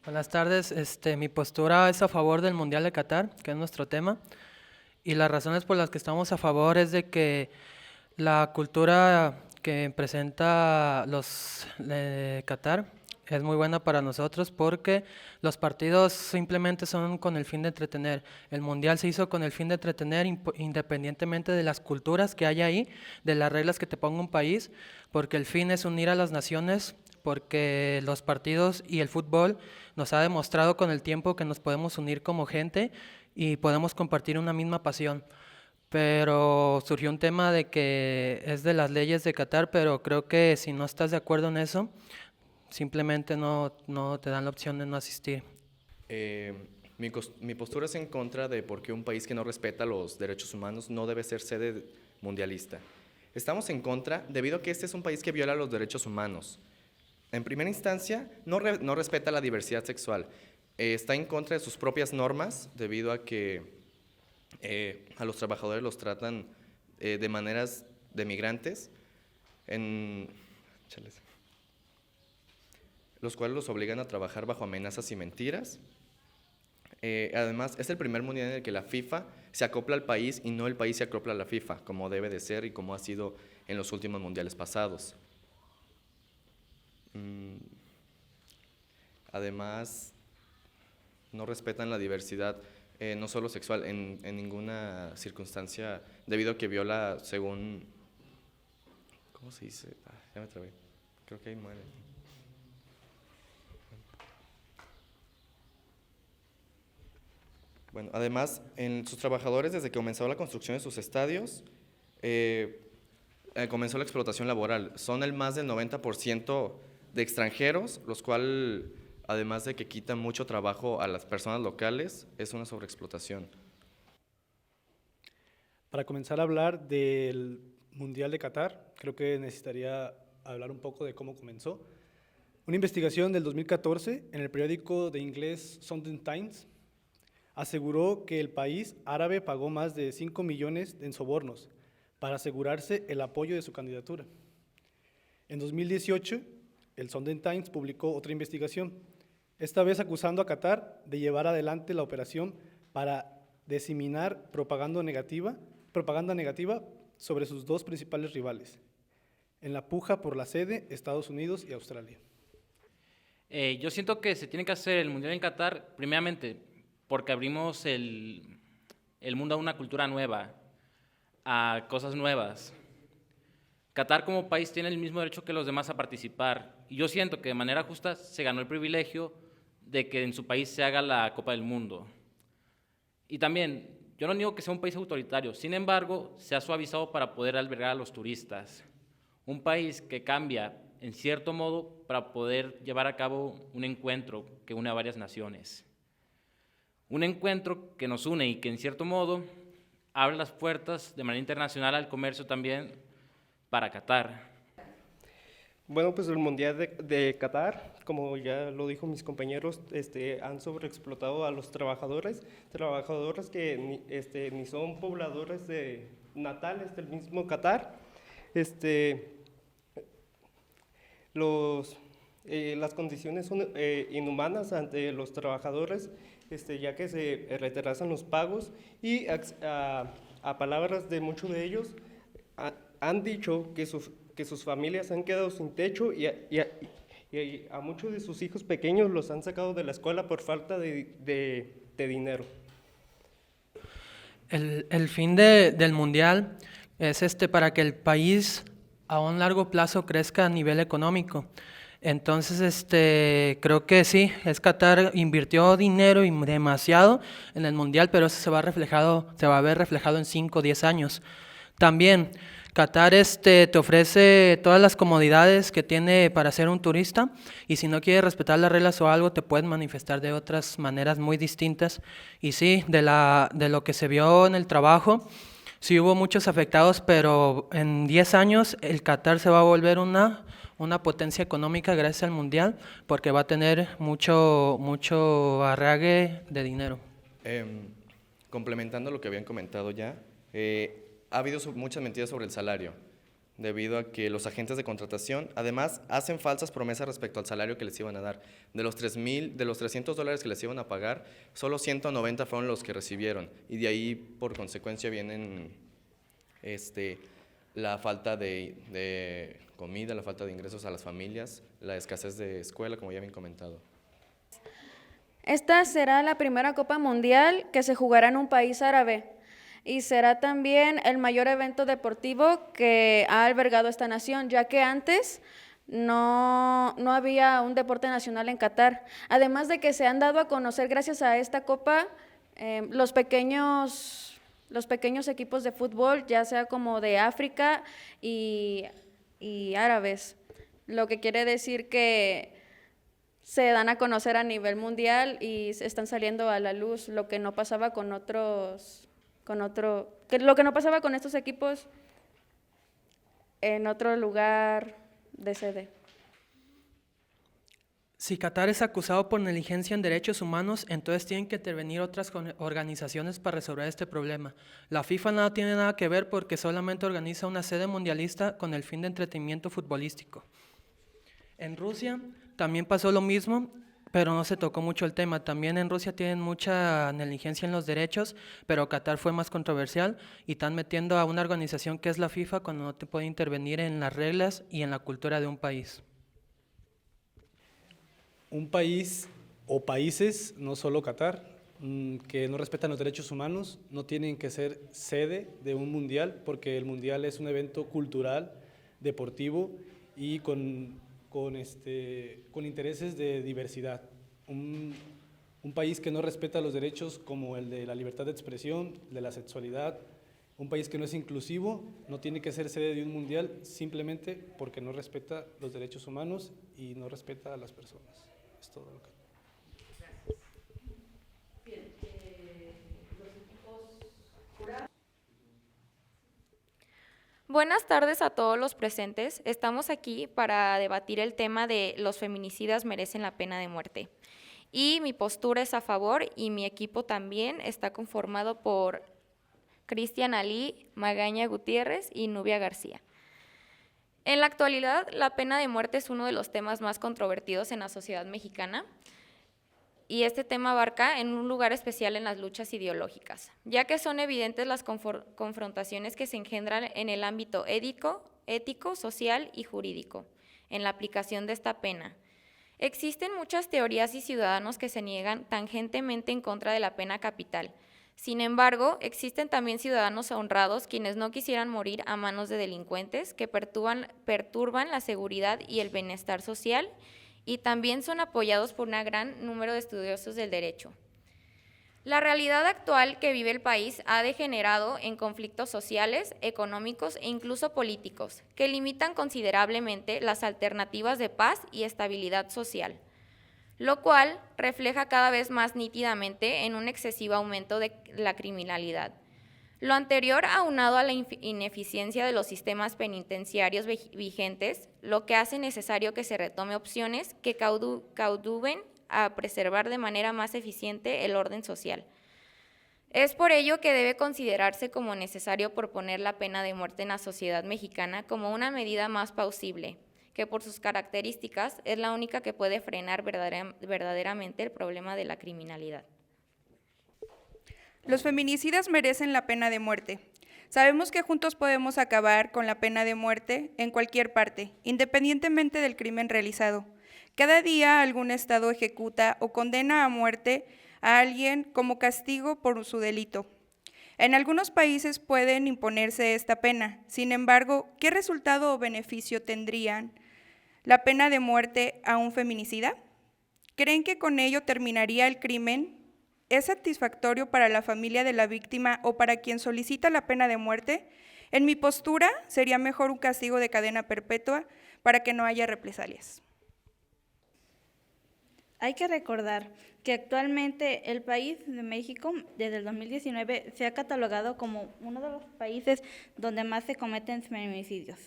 Buenas tardes. Mi postura es a favor del Mundial de Qatar, que es nuestro tema, y las razones por las que estamos a favor es de que la cultura que presenta los Qatar es muy buena para nosotros porque los partidos simplemente son con el fin de entretener. El Mundial se hizo con el fin de entretener independientemente de las culturas que hay ahí, de las reglas que te ponga un país, porque el fin es unir a las naciones, porque los partidos y el fútbol nos ha demostrado con el tiempo que nos podemos unir como gente y podemos compartir una misma pasión. Pero surgió un tema de que es de las leyes de Qatar, pero creo que si no estás de acuerdo en eso, simplemente no te dan la opción de no asistir. Eh, mi postura es en contra de por qué un país que no respeta los derechos humanos no debe ser sede mundialista. Estamos en contra debido a que este es un país que viola los derechos humanos. En primera instancia, no respeta la diversidad sexual. Está en contra de sus propias normas debido a que a los trabajadores los tratan de maneras de migrantes, en, chales, los cuales los obligan a trabajar bajo amenazas y mentiras. Además, es el primer mundial en el que la FIFA se acopla al país y no el país se acopla a la FIFA, como debe de ser y como ha sido en los últimos mundiales pasados. Además, no respetan la diversidad, no solo sexual, en ninguna circunstancia, debido a que viola según, ¿cómo se dice? Ya me trabé, creo que ahí muere. Bueno, además, en sus trabajadores, desde que comenzó la construcción de sus estadios, eh, comenzó la explotación laboral. Son el más del 90% de extranjeros, los cuales, además de que quitan mucho trabajo a las personas locales, es una sobreexplotación. Para comenzar a hablar del Mundial de Qatar, creo que necesitaría hablar un poco de cómo comenzó. Una investigación del 2014 en el periódico de inglés Sunday Times aseguró que el país árabe pagó más de 5 millones en sobornos para asegurarse el apoyo de su candidatura. En 2018, el Sunday Times publicó otra investigación, esta vez acusando a Qatar de llevar adelante la operación para diseminar propaganda negativa sobre sus dos principales rivales, en la puja por la sede, Estados Unidos y Australia. Yo siento que se tiene que hacer el Mundial en Qatar, primeramente, porque abrimos el mundo a una cultura nueva, a cosas nuevas. Qatar como país tiene el mismo derecho que los demás a participar, y yo siento que de manera justa se ganó el privilegio de que en su país se haga la Copa del Mundo. Y también, yo no niego que sea un país autoritario, sin embargo, se ha suavizado para poder albergar a los turistas. Un país que cambia, en cierto modo, para poder llevar a cabo un encuentro que une a varias naciones. Un encuentro que nos une y que, en cierto modo, abre las puertas de manera internacional al comercio también para Qatar. Bueno, pues el Mundial de Qatar, como ya lo dijo mis compañeros, han sobreexplotado a los trabajadores que ni son pobladores natales del mismo Qatar. Las condiciones son inhumanas ante los trabajadores, ya que se retrasan los pagos y a palabras de muchos de ellos han dicho que sus familias han quedado sin techo y a muchos de sus hijos pequeños los han sacado de la escuela por falta de dinero. El fin del Mundial es para que el país a un largo plazo crezca a nivel económico. Entonces, creo que sí, Qatar invirtió dinero y demasiado en el Mundial, pero eso se va a ver reflejado en 5 o 10 años. También, Qatar te ofrece todas las comodidades que tiene para ser un turista, y si no quieres respetar las reglas o algo, te puedes manifestar de otras maneras muy distintas. Y sí, de lo que se vio en el trabajo, sí hubo muchos afectados, pero en 10 años el Qatar se va a volver una potencia económica gracias al Mundial, porque va a tener mucho arraigue de dinero. Complementando lo que habían comentado ya, ha habido muchas mentiras sobre el salario. debido a que los agentes de contratación, además, hacen falsas promesas respecto al salario que les iban a dar. De los $300 que les iban a pagar, solo 190 fueron los que recibieron, y de ahí, por consecuencia, vienen la falta de comida, la falta de ingresos a las familias, la escasez de escuela, como ya bien comentado. Esta será la primera Copa Mundial que se jugará en un país árabe y será también el mayor evento deportivo que ha albergado esta nación, ya que antes no había un deporte nacional en Qatar. Además de que se han dado a conocer gracias a esta Copa los pequeños equipos de fútbol, ya sea como de África y árabes, lo que quiere decir que se dan a conocer a nivel mundial y están saliendo a la luz, lo que no pasaba lo que no pasaba con estos equipos en otro lugar de sede. Si Qatar es acusado por negligencia en derechos humanos, entonces tienen que intervenir otras organizaciones para resolver este problema. La FIFA no tiene nada que ver porque solamente organiza una sede mundialista con el fin de entretenimiento futbolístico. En Rusia también pasó lo mismo, pero no se tocó mucho el tema. También en Rusia tienen mucha negligencia en los derechos, pero Qatar fue más controversial y están metiendo a una organización que es la FIFA cuando no te puede intervenir en las reglas y en la cultura de un país. Un país o países, no solo Qatar, que no respetan los derechos humanos, no tienen que ser sede de un mundial, porque el mundial es un evento cultural, deportivo y con intereses de diversidad. Un país que no respeta los derechos como el de la libertad de expresión, de la sexualidad, un país que no es inclusivo, no tiene que ser sede de un mundial simplemente porque no respeta los derechos humanos y no respeta a las personas. Es todo lo que... Buenas tardes a todos los presentes. Estamos aquí para debatir el tema de los feminicidas merecen la pena de muerte. Y mi postura es a favor y mi equipo también está conformado por Cristian Ali, Magaña Gutiérrez y Nubia García. En la actualidad, la pena de muerte es uno de los temas más controvertidos en la sociedad mexicana. Y este tema abarca en un lugar especial en las luchas ideológicas, ya que son evidentes las confrontaciones que se engendran en el ámbito ético, social y jurídico, en la aplicación de esta pena. Existen muchas teorías y ciudadanos que se niegan tangentemente en contra de la pena capital. Sin embargo, existen también ciudadanos honrados quienes no quisieran morir a manos de delincuentes que perturban la seguridad y el bienestar social y también son apoyados por un gran número de estudiosos del derecho. La realidad actual que vive el país ha degenerado en conflictos sociales, económicos e incluso políticos, que limitan considerablemente las alternativas de paz y estabilidad social, lo cual refleja cada vez más nítidamente en un excesivo aumento de la criminalidad. Lo anterior, aunado a la ineficiencia de los sistemas penitenciarios vigentes, lo que hace necesario que se retome opciones que coadyuven a preservar de manera más eficiente el orden social. Es por ello que debe considerarse como necesario proponer la pena de muerte en la sociedad mexicana como una medida más plausible, que por sus características es la única que puede frenar verdaderamente el problema de la criminalidad. Los feminicidas merecen la pena de muerte. Sabemos que juntos podemos acabar con la pena de muerte en cualquier parte, independientemente del crimen realizado. Cada día algún estado ejecuta o condena a muerte a alguien como castigo por su delito. En algunos países pueden imponerse esta pena. Sin embargo, ¿qué resultado o beneficio tendrían la pena de muerte a un feminicida? ¿Creen que con ello terminaría el crimen? ¿Es satisfactorio para la familia de la víctima o para quien solicita la pena de muerte? En mi postura, sería mejor un castigo de cadena perpetua para que no haya represalias. Hay que recordar que actualmente el país de México, desde el 2019, se ha catalogado como uno de los países donde más se cometen feminicidios.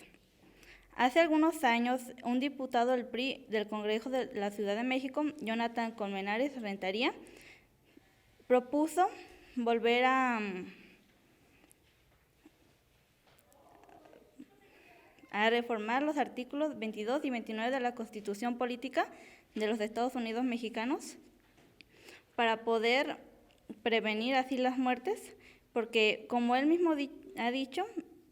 Hace algunos años, un diputado del PRI del Congreso de la Ciudad de México, Jonathan Colmenares Rentería, propuso volver a a reformar los artículos 22 y 29 de la Constitución Política de los Estados Unidos Mexicanos para poder prevenir así las muertes, porque como él mismo ha dicho,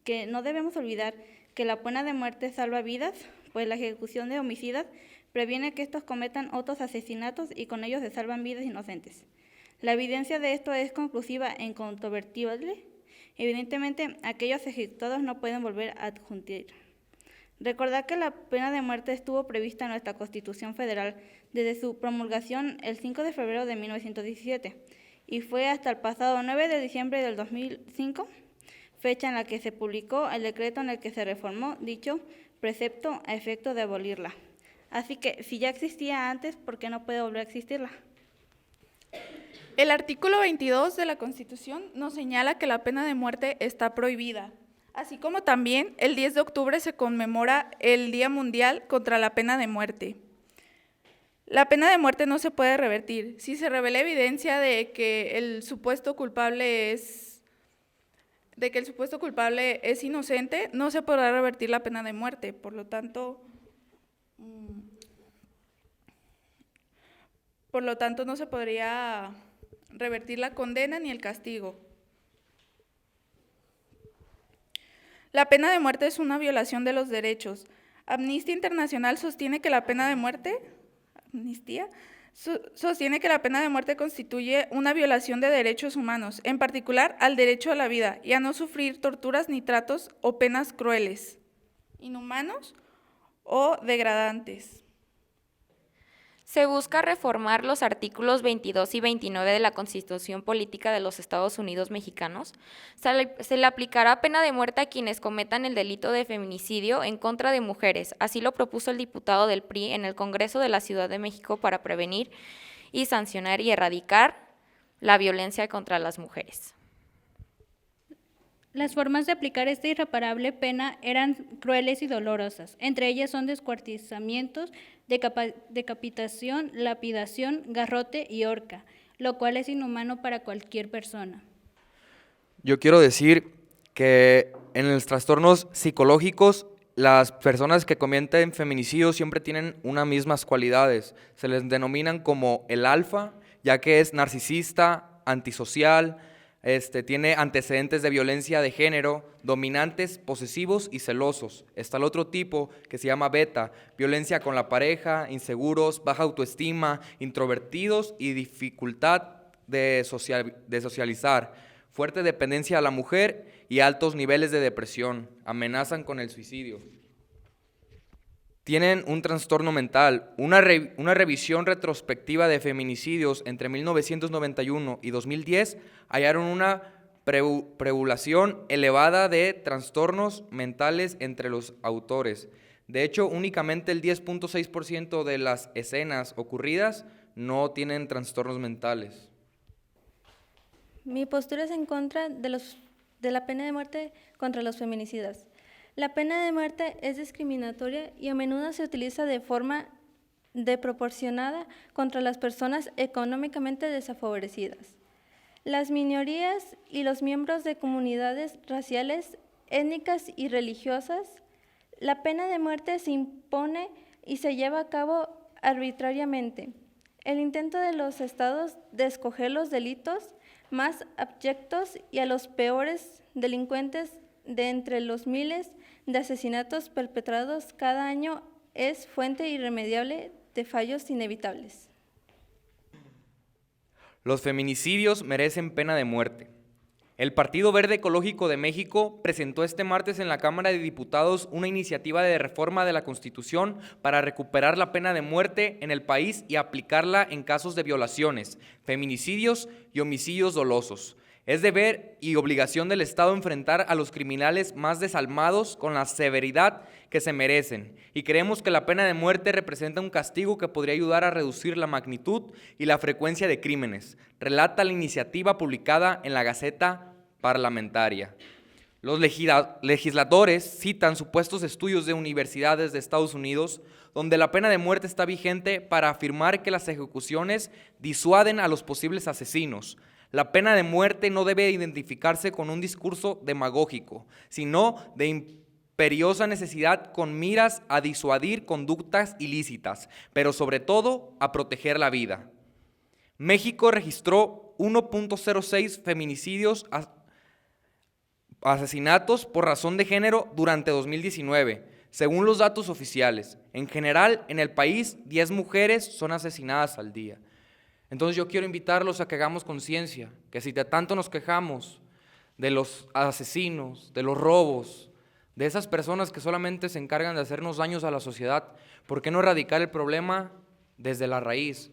que no debemos olvidar que la pena de muerte salva vidas, pues la ejecución de homicidas previene que estos cometan otros asesinatos y con ellos se salvan vidas inocentes. La evidencia de esto es conclusiva e incontrovertible. Evidentemente, aquellos ejecutados no pueden volver a adjuntar. Recordar que la pena de muerte estuvo prevista en nuestra Constitución Federal desde su promulgación el 5 de febrero de 1917 y fue hasta el pasado 9 de diciembre del 2005, fecha en la que se publicó el decreto en el que se reformó dicho precepto a efecto de abolirla. Así que, si ya existía antes, ¿por qué no puede volver a existirla? El artículo 22 de la Constitución nos señala que la pena de muerte está prohibida, así como también el 10 de octubre se conmemora el Día Mundial contra la Pena de Muerte. La pena de muerte no se puede revertir. Si se revela evidencia de que el supuesto culpable es inocente, no se podrá revertir la pena de muerte. Por lo tanto, no se podría revertir la condena ni el castigo. La pena de muerte es una violación de los derechos. Amnistía Internacional sostiene que la pena de muerte constituye una violación de derechos humanos, en particular al derecho a la vida y a no sufrir torturas ni tratos o penas crueles, inhumanos o degradantes. Se busca reformar los artículos 22 y 29 de la Constitución Política de los Estados Unidos Mexicanos. Se le aplicará pena de muerte a quienes cometan el delito de feminicidio en contra de mujeres. Así lo propuso el diputado del PRI en el Congreso de la Ciudad de México para prevenir y sancionar y erradicar la violencia contra las mujeres. Las formas de aplicar esta irreparable pena eran crueles y dolorosas. Entre ellas son descuartizamientos, decapitación, lapidación, garrote y horca, lo cual es inhumano para cualquier persona. Yo quiero decir que en los trastornos psicológicos, las personas que cometen feminicidio siempre tienen unas mismas cualidades. Se les denominan como el alfa, ya que es narcisista, antisocial, tiene antecedentes de violencia de género, dominantes, posesivos y celosos. Está el otro tipo que se llama beta, violencia con la pareja, inseguros, baja autoestima, introvertidos y dificultad de socializar, fuerte dependencia a la mujer y altos niveles de depresión, amenazan con el suicidio. Tienen un trastorno mental. Una revisión retrospectiva de feminicidios entre 1991 y 2010 hallaron una preocupación elevada de trastornos mentales entre los autores. De hecho, únicamente el 10.6% de las escenas ocurridas no tienen trastornos mentales. Mi postura es en contra de la pena de muerte contra los feminicidas. La pena de muerte es discriminatoria y a menudo se utiliza de forma desproporcionada contra las personas económicamente desfavorecidas, las minorías y los miembros de comunidades raciales, étnicas y religiosas. La pena de muerte se impone y se lleva a cabo arbitrariamente. El intento de los estados de escoger los delitos más abyectos y a los peores delincuentes de entre los miles de asesinatos perpetrados cada año es fuente irremediable de fallos inevitables. Los feminicidios merecen pena de muerte. El Partido Verde Ecológico de México presentó este martes en la Cámara de Diputados una iniciativa de reforma de la Constitución para recuperar la pena de muerte en el país y aplicarla en casos de violaciones, feminicidios y homicidios dolosos. Es deber y obligación del Estado enfrentar a los criminales más desalmados con la severidad que se merecen, y creemos que la pena de muerte representa un castigo que podría ayudar a reducir la magnitud y la frecuencia de crímenes, relata la iniciativa publicada en la Gaceta Parlamentaria. Los legisladores citan supuestos estudios de universidades de Estados Unidos donde la pena de muerte está vigente para afirmar que las ejecuciones disuaden a los posibles asesinos. La pena de muerte no debe identificarse con un discurso demagógico, sino de imperiosa necesidad con miras a disuadir conductas ilícitas, pero sobre todo a proteger la vida. México registró 1.06 feminicidios, asesinatos por razón de género durante 2019, según los datos oficiales. En general, en el país, 10 mujeres son asesinadas al día. Entonces yo quiero invitarlos a que hagamos conciencia, que si de tanto nos quejamos de los asesinos, de los robos, de esas personas que solamente se encargan de hacernos daños a la sociedad, ¿por qué no erradicar el problema desde la raíz?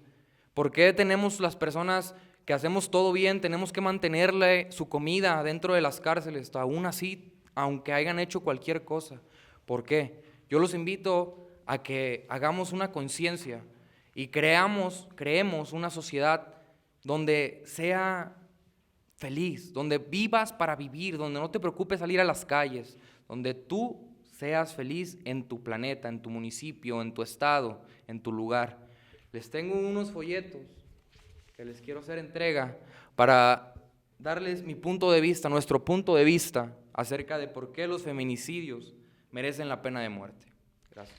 ¿Por qué tenemos las personas que hacemos todo bien, tenemos que mantenerle su comida dentro de las cárceles, aún así, aunque hayan hecho cualquier cosa? ¿Por qué? Yo los invito a que hagamos una conciencia y creemos una sociedad donde sea feliz, donde vivas para vivir, donde no te preocupes salir a las calles, donde tú seas feliz en tu planeta, en tu municipio, en tu estado, en tu lugar. Les tengo unos folletos que les quiero hacer entrega para darles mi punto de vista, nuestro punto de vista acerca de por qué los feminicidios merecen la pena de muerte. Gracias.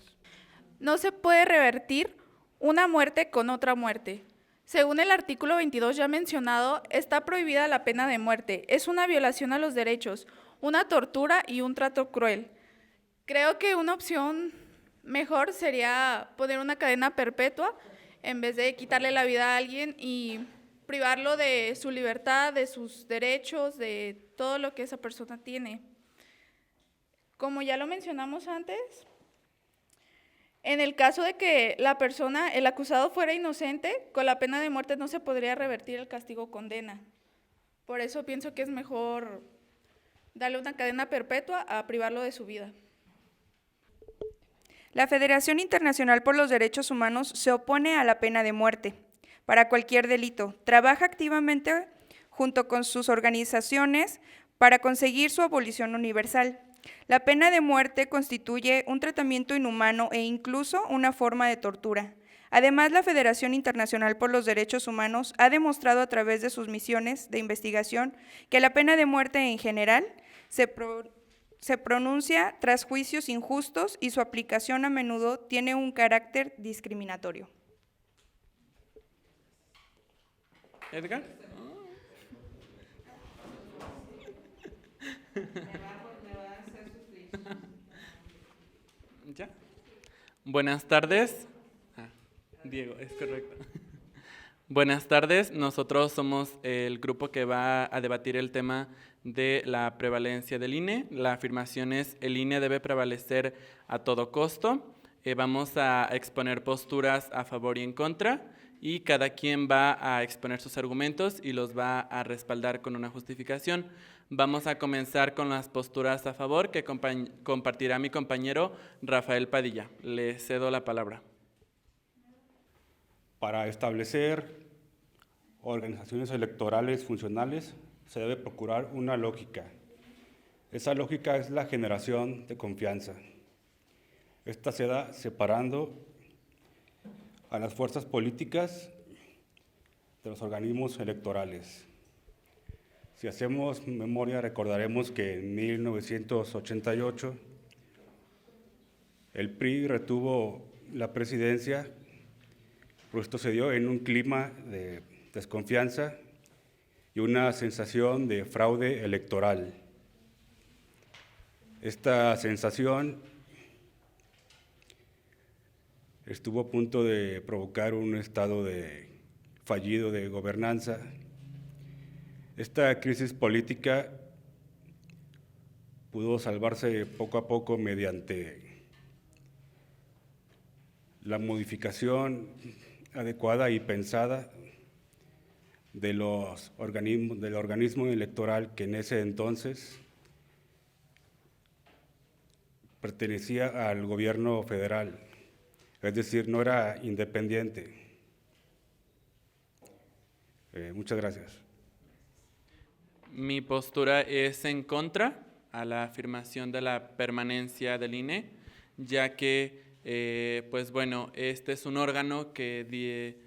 No se puede revertir una muerte con otra muerte. Según el artículo 22 ya mencionado, está prohibida la pena de muerte. Es una violación a los derechos, una tortura y un trato cruel. Creo que una opción mejor sería poner una cadena perpetua en vez de quitarle la vida a alguien y privarlo de su libertad, de sus derechos, de todo lo que esa persona tiene. Como ya lo mencionamos antes, en el caso de que la persona, el acusado fuera inocente, con la pena de muerte no se podría revertir el castigo o condena. Por eso pienso que es mejor darle una cadena perpetua a privarlo de su vida. La Federación Internacional por los Derechos Humanos se opone a la pena de muerte para cualquier delito. Trabaja activamente junto con sus organizaciones para conseguir su abolición universal. La pena de muerte constituye un tratamiento inhumano e incluso una forma de tortura. Además, la Federación Internacional por los Derechos Humanos ha demostrado a través de sus misiones de investigación que la pena de muerte en general se pronuncia tras juicios injustos y su aplicación a menudo tiene un carácter discriminatorio. Edgar. ¿Ya? Buenas tardes. Diego, es correcto. Buenas tardes, nosotros somos el grupo que va a debatir el tema de la prevalencia del INE. La afirmación es: el INE debe prevalecer a todo costo. Vamos a exponer posturas a favor y en contra, y cada quien va a exponer sus argumentos y los va a respaldar con una justificación. Vamos a comenzar con las posturas a favor que compartirá mi compañero Rafael Padilla. Le cedo la palabra. Para establecer organizaciones electorales funcionales se debe procurar una lógica. Esa lógica es la generación de confianza. Esta se da separando a las fuerzas políticas de los organismos electorales. Si hacemos memoria, recordaremos que en 1988 el PRI retuvo la presidencia, pero esto se dio en un clima de desconfianza y una sensación de fraude electoral. Esta sensación estuvo a punto de provocar un estado fallido de gobernanza. Esta crisis política pudo salvarse poco a poco mediante la modificación adecuada y pensada del organismo electoral que en ese entonces pertenecía al gobierno federal, es decir, no era independiente. Muchas gracias. Mi postura es en contra a la afirmación de la permanencia del INE, ya que, pues bueno, este es un órgano que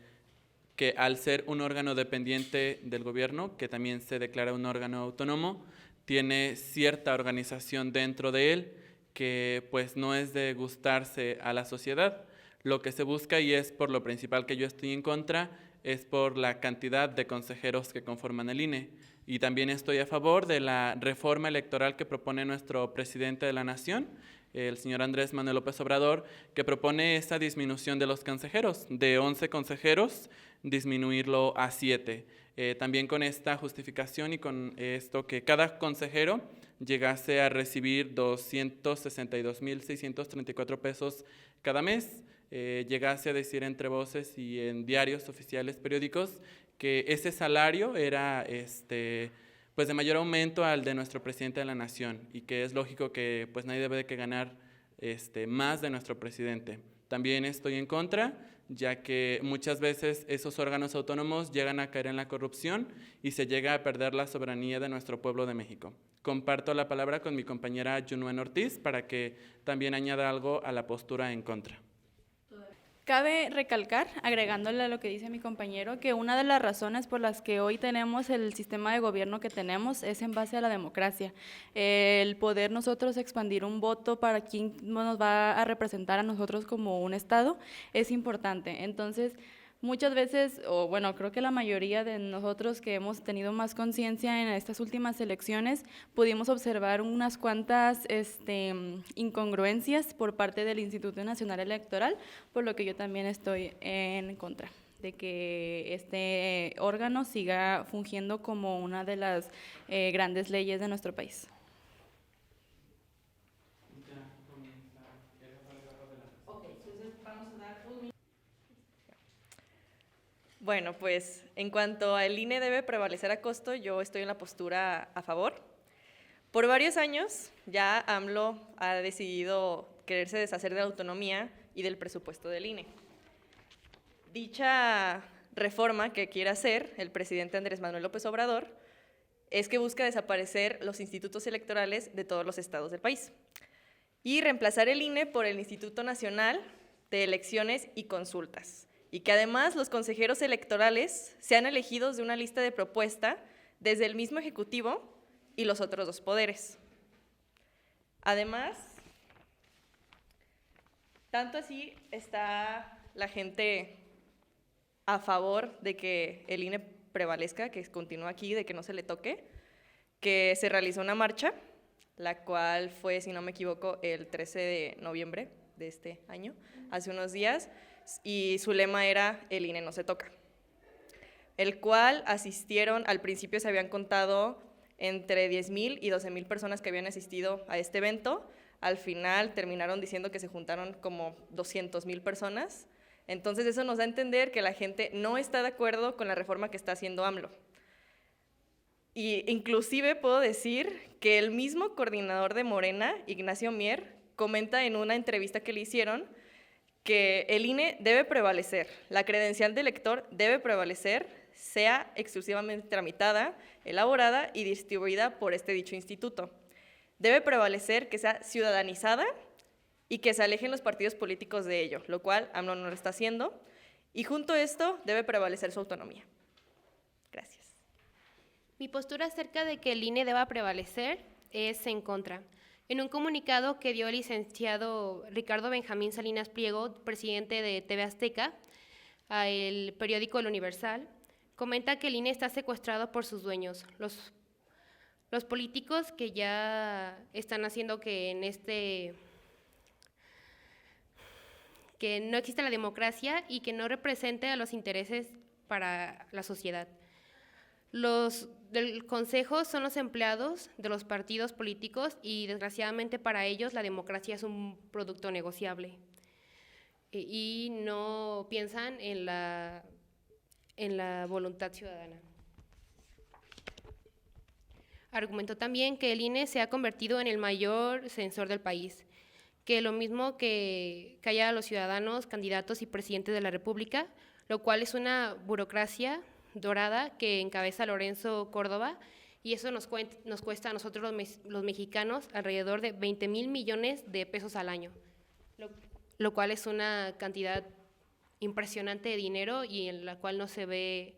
al ser un órgano dependiente del gobierno, que también se declara un órgano autónomo, tiene cierta organización dentro de él que pues no es de gustarse a la sociedad. Lo que se busca, y es por lo principal que yo estoy en contra, es por la cantidad de consejeros que conforman el INE. Y también estoy a favor de la reforma electoral que propone nuestro presidente de la Nación, el señor Andrés Manuel López Obrador, que propone esta disminución de los consejeros, de 11 consejeros, disminuirlo a 7. También con esta justificación y con esto que cada consejero llegase a recibir 262,634 pesos cada mes, llegase a decir entre voces y en diarios oficiales periódicos que ese salario era pues de mayor aumento al de nuestro presidente de la Nación, y que es lógico que pues nadie debe de que ganar más de nuestro presidente. También estoy en contra, ya que muchas veces esos órganos autónomos llegan a caer en la corrupción y se llega a perder la soberanía de nuestro pueblo de México. Comparto la palabra con mi compañera Yunuen Ortiz para que también añada algo a la postura en contra. Cabe recalcar, agregándole a lo que dice mi compañero, que una de las razones por las que hoy tenemos el sistema de gobierno que tenemos es en base a la democracia. El poder nosotros expandir un voto para quien nos va a representar a nosotros como un Estado es importante. Entonces, muchas veces, o bueno, creo que la mayoría de nosotros que hemos tenido más conciencia en estas últimas elecciones, pudimos observar unas cuantas incongruencias por parte del Instituto Nacional Electoral, por lo que yo también estoy en contra de que este órgano siga fungiendo como una de las grandes leyes de nuestro país. Bueno, pues en cuanto al INE debe prevalecer a costo, yo estoy en la postura a favor. Por varios años ya AMLO ha decidido quererse deshacer de la autonomía y del presupuesto del INE. Dicha reforma que quiere hacer el presidente Andrés Manuel López Obrador es que busca desaparecer los institutos electorales de todos los estados del país y reemplazar el INE por el Instituto Nacional de Elecciones y Consultas, y que además los consejeros electorales sean elegidos de una lista de propuesta desde el mismo Ejecutivo y los otros dos poderes. Además, tanto así está la gente a favor de que el INE prevalezca, que continúe aquí, de que no se le toque, que se realizó una marcha, la cual fue, si no me equivoco, el 13 de noviembre de este año, hace unos días, y su lema era "el INE no se toca", el cual asistieron, al principio se habían contado entre 10,000 y 12,000 personas que habían asistido a este evento. Al final terminaron diciendo que se juntaron como 200,000 personas. Entonces eso nos da a entender que la gente no está de acuerdo con la reforma que está haciendo AMLO. Y inclusive puedo decir que el mismo coordinador de Morena, Ignacio Mier, comenta en una entrevista que le hicieron que el INE debe prevalecer, la credencial de elector debe prevalecer, sea exclusivamente tramitada, elaborada y distribuida por este dicho instituto. Debe prevalecer que sea ciudadanizada y que se alejen los partidos políticos de ello, lo cual AMLO no lo está haciendo, y junto a esto debe prevalecer su autonomía. Gracias. Mi postura acerca de que el INE deba prevalecer es en contra. En un comunicado que dio el licenciado Ricardo Benjamín Salinas Pliego, presidente de TV Azteca, al periódico El Universal, comenta que el INE está secuestrado por sus dueños, los políticos que ya están haciendo que que no exista la democracia y que no represente a los intereses para la sociedad. Los del Consejo son los empleados de los partidos políticos y desgraciadamente para ellos la democracia es un producto negociable y no piensan en la voluntad ciudadana. Argumentó también que el INE se ha convertido en el mayor censor del país, que lo mismo que calla a los ciudadanos, candidatos y presidentes de la República, lo cual es una burocracia dorada que encabeza Lorenzo Córdoba, y eso nos cuesta a nosotros los mexicanos alrededor de 20,000 millones de pesos al año, lo cual es una cantidad impresionante de dinero y en la cual no se ve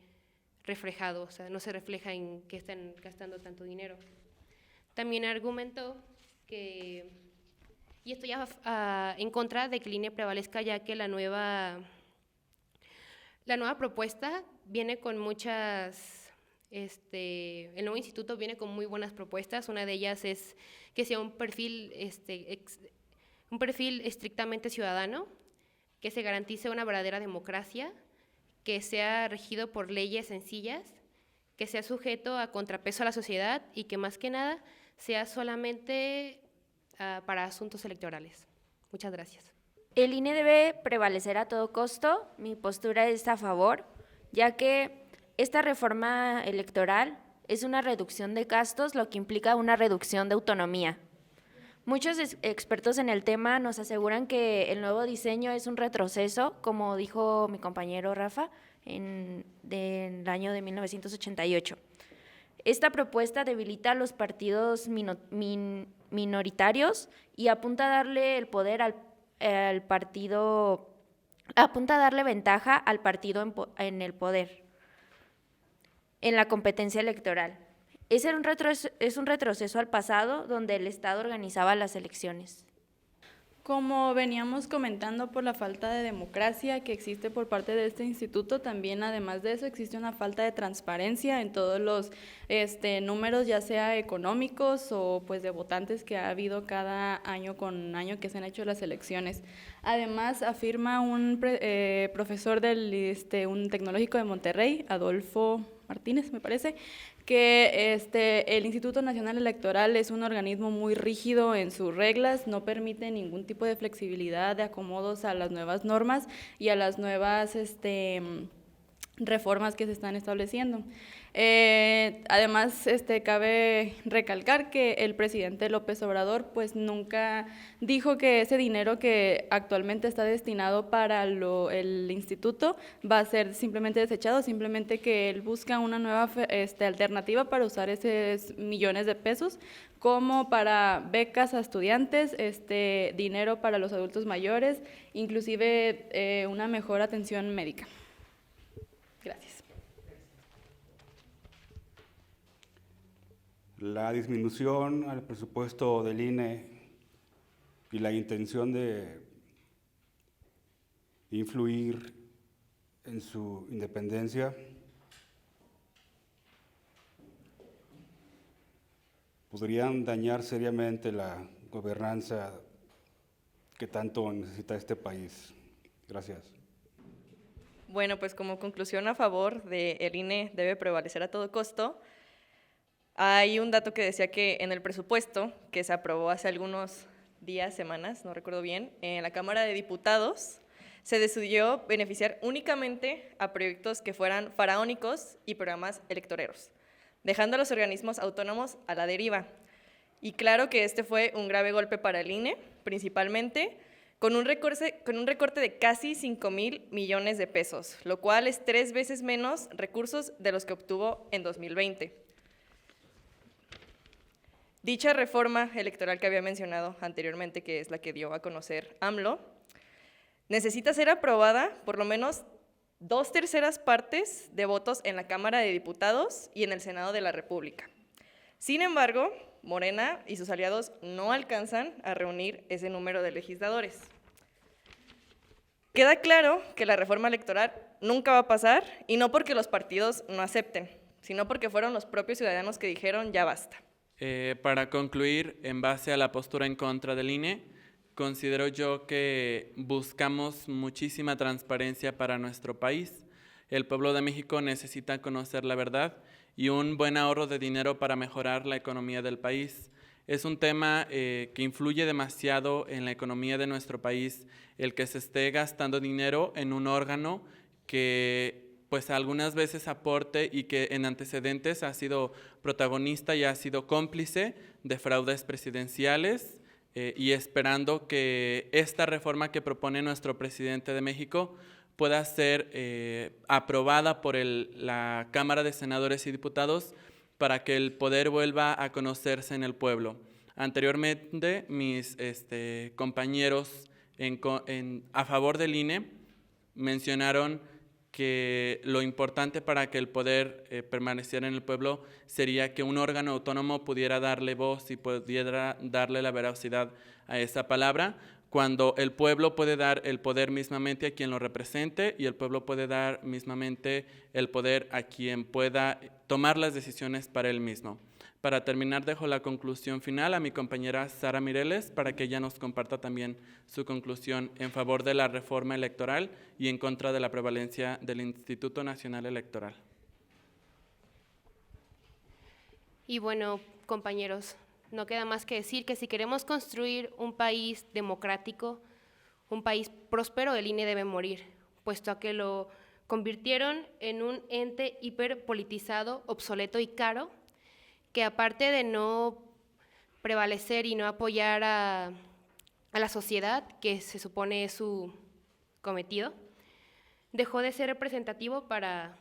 reflejado, o sea, no se refleja en que están gastando tanto dinero. También argumentó que y estoy en contra de que el INE prevalezca, ya que la nueva propuesta viene con muchas, el nuevo instituto viene con muy buenas propuestas. Una de ellas es que sea un perfil estrictamente ciudadano, que se garantice una verdadera democracia, que sea regido por leyes sencillas, que sea sujeto a contrapeso a la sociedad y que más que nada sea solamente para asuntos electorales. Muchas gracias. El INE debe prevalecer a todo costo. Mi postura es a favor, ya que esta reforma electoral es una reducción de gastos, lo que implica una reducción de autonomía. Muchos expertos en el tema nos aseguran que el nuevo diseño es un retroceso, como dijo mi compañero Rafa, en el año de 1988. Esta propuesta debilita a los partidos minoritarios y apunta a darle el poder al partido, apunta a darle ventaja al partido en el poder, en la competencia electoral. Es un retroceso al pasado, donde el Estado organizaba las elecciones. Como veníamos comentando, por la falta de democracia que existe por parte de este instituto, también además de eso existe una falta de transparencia en todos los números, ya sea económicos o pues de votantes que ha habido cada año con año que se han hecho las elecciones. Además, afirma un profesor del un tecnológico de Monterrey, Adolfo Martínez, me parece, que el Instituto Nacional Electoral es un organismo muy rígido en sus reglas, no permite ningún tipo de flexibilidad, de acomodos a las nuevas normas y a las nuevas reformas que se están estableciendo. Además, cabe recalcar que el presidente López Obrador pues nunca dijo que ese dinero que actualmente está destinado para el instituto va a ser simplemente desechado, simplemente que él busca una nueva alternativa para usar esos millones de pesos, como para becas a estudiantes, dinero para los adultos mayores, inclusive una mejor atención médica. Gracias. La disminución al presupuesto del INE y la intención de influir en su independencia podrían dañar seriamente la gobernanza que tanto necesita este país. Gracias. Bueno, pues como conclusión a favor de el INE debe prevalecer a todo costo, hay un dato que decía que en el presupuesto que se aprobó hace algunos días, semanas, no recuerdo bien, en la Cámara de Diputados, se decidió beneficiar únicamente a proyectos que fueran faraónicos y programas electoreros, dejando a los organismos autónomos a la deriva. Y claro que este fue un grave golpe para el INE, principalmente con un recorte de casi 5,000 millones de pesos, lo cual es 3 veces menos recursos de los que obtuvo en 2020. Dicha reforma electoral que había mencionado anteriormente, que es la que dio a conocer AMLO, necesita ser aprobada por lo menos 2/3 partes de votos en la Cámara de Diputados y en el Senado de la República. Sin embargo, Morena y sus aliados no alcanzan a reunir ese número de legisladores. Queda claro que la reforma electoral nunca va a pasar, y no porque los partidos no acepten, sino porque fueron los propios ciudadanos que dijeron ya basta. Para concluir, en base a la postura en contra del INE, considero yo que buscamos muchísima transparencia para nuestro país. El pueblo de México necesita conocer la verdad y un buen ahorro de dinero para mejorar la economía del país. Es un tema que influye demasiado en la economía de nuestro país, el que se esté gastando dinero en un órgano que pues algunas veces aporte y que en antecedentes ha sido protagonista y ha sido cómplice de fraudes presidenciales, y esperando que esta reforma que propone nuestro presidente de México pueda ser aprobada por la Cámara de Senadores y Diputados para que el poder vuelva a conocerse en el pueblo. Anteriormente, mis compañeros a favor del INE mencionaron que lo importante para que el poder permaneciera en el pueblo sería que un órgano autónomo pudiera darle voz y pudiera darle la veracidad a esa palabra, cuando el pueblo puede dar el poder mismamente a quien lo represente y el pueblo puede dar mismamente el poder a quien pueda tomar las decisiones para él mismo. Para terminar, dejo la conclusión final a mi compañera Sara Mireles para que ella nos comparta también su conclusión en favor de la reforma electoral y en contra de la prevalencia del Instituto Nacional Electoral. Y bueno, compañeros, no queda más que decir que si queremos construir un país democrático, un país próspero, el INE debe morir, puesto a que lo convirtieron en un ente hiperpolitizado, obsoleto y caro, que aparte de no prevalecer y no apoyar a la sociedad, que se supone es su cometido, dejó de ser representativo para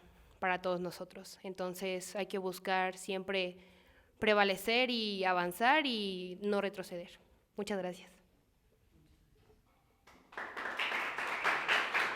todos nosotros. Entonces hay que buscar siempre prevalecer y avanzar y no retroceder. Muchas gracias.